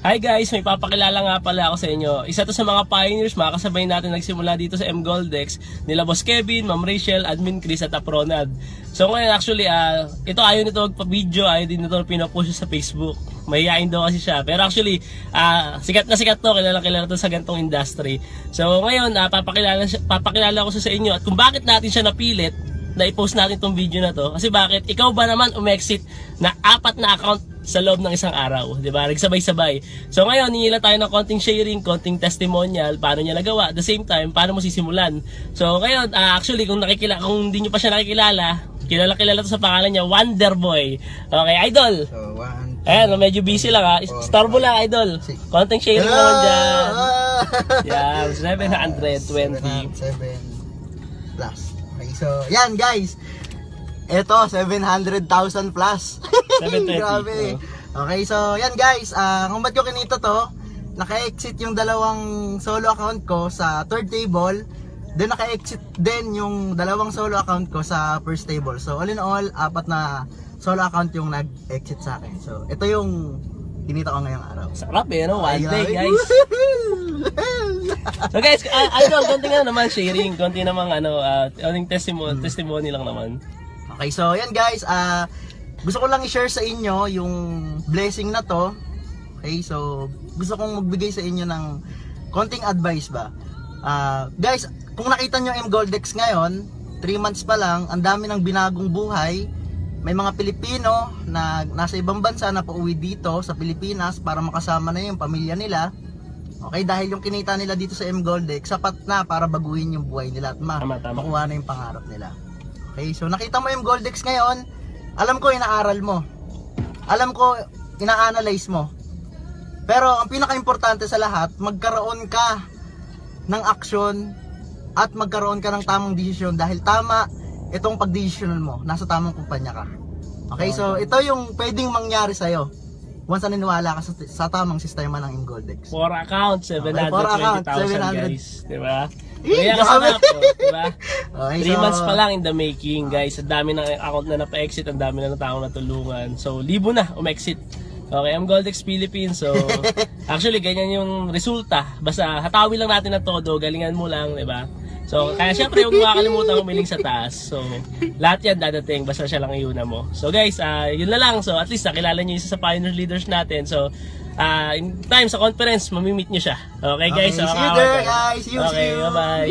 Hi guys, may papakilala nga pala ako sa inyo. Isa to sa mga pioneers, mga kasabay natin nagsimula dito sa M-Goldex, nila Boss Kevin, Ma'am Rachel, Admin Chris at Ronald. So ngayon actually, ito ayaw nito magpa-video, ayaw din nito pinapost sa Facebook. Mahihain daw kasi siya. Pero actually, sikat na sikat to, kilala to sa gantong industry. So ngayon, papakilala ko sa inyo at kung bakit natin siya napilit na i-post natin tong video na to. Kasi bakit? Ikaw ba naman umexit na 4 na account sa loob ng isang araw, di ba? Nagsabay-sabay. So ngayon, hinila tayo ng konting sharing, konting testimonial, paano niya nagawa. At the same time, paano mo sisimulan. So ngayon, actually, kung hindi nyo pa siya nakikilala, kilala to sa pangalan niya, Wonder Boy. Okay, Idol. So, ayan, medyo busy lang ha. Starbo lang, Idol. Konting sharing naman dyan. Yan, 720. 7 plus. Okay, so, yan guys. Ito, 700,000 plus. 720. Grabe. Okay, so yan guys, kung ba't ko kinito to, naka-exit yung dalawang solo account ko sa third table, then naka-exit din yung dalawang solo account ko sa first table. So all in all, 4 na solo account yung nag-exit sa akin. So ito yung kinita ko ngayong araw. Sarap eh, no? One day guys. So guys, Idol, konting naman sharing, konting namang testimony lang naman. Okay, so yan guys, gusto ko lang i-share sa inyo yung blessing na to. Okay, so gusto kong magbigay sa inyo ng konting advice ba. Guys, kung nakita nyo M-Goldex ngayon, 3 months pa lang, ang dami ng binagong buhay. May mga Pilipino na nasa ibang bansa na pauwi dito sa Pilipinas para makasama na yung pamilya nila. Okay, dahil yung kinita nila dito sa M-Goldex, sapat na para baguhin yung buhay nila at makuha na yung pangarap nila. Okay, so nakita mo yung M-Goldex ngayon, alam ko inaaral mo. Alam ko ina-analyze mo. Pero ang pinaka-importante sa lahat, magkaroon ka ng action at magkaroon ka ng tamang desisyon dahil tama itong pagdesisyonan mo. Nasa tamang kumpanya ka. Okay, so ito yung pwedeng mangyari sa'yo once na niniwala ka sa tamang sistema ng M-Goldex. 4 accounts, 720,000 guys, di ba? Kaya kasama po, diba? Okay, 3 months pa lang in the making, guys. Ang dami ng account na napa-exit, ang dami na ng taong natulungan. So, libo na umexit. Okay, M-Goldex Philippines. So, actually, ganyan yung resulta. Basta hatawi lang natin na todo, galingan mo lang, diba? So, kaya syempre, huwag makakalimutan umiling sa taas. So, lahat yan dadating, basta siya lang iuna mo. So, guys, yun na lang. So, at least nakilala nyo isa sa pioneer leaders natin. So, in time sa conference, mamimit nyo siya. Okay guys? Okay, see you there guys. Okay, bye-bye.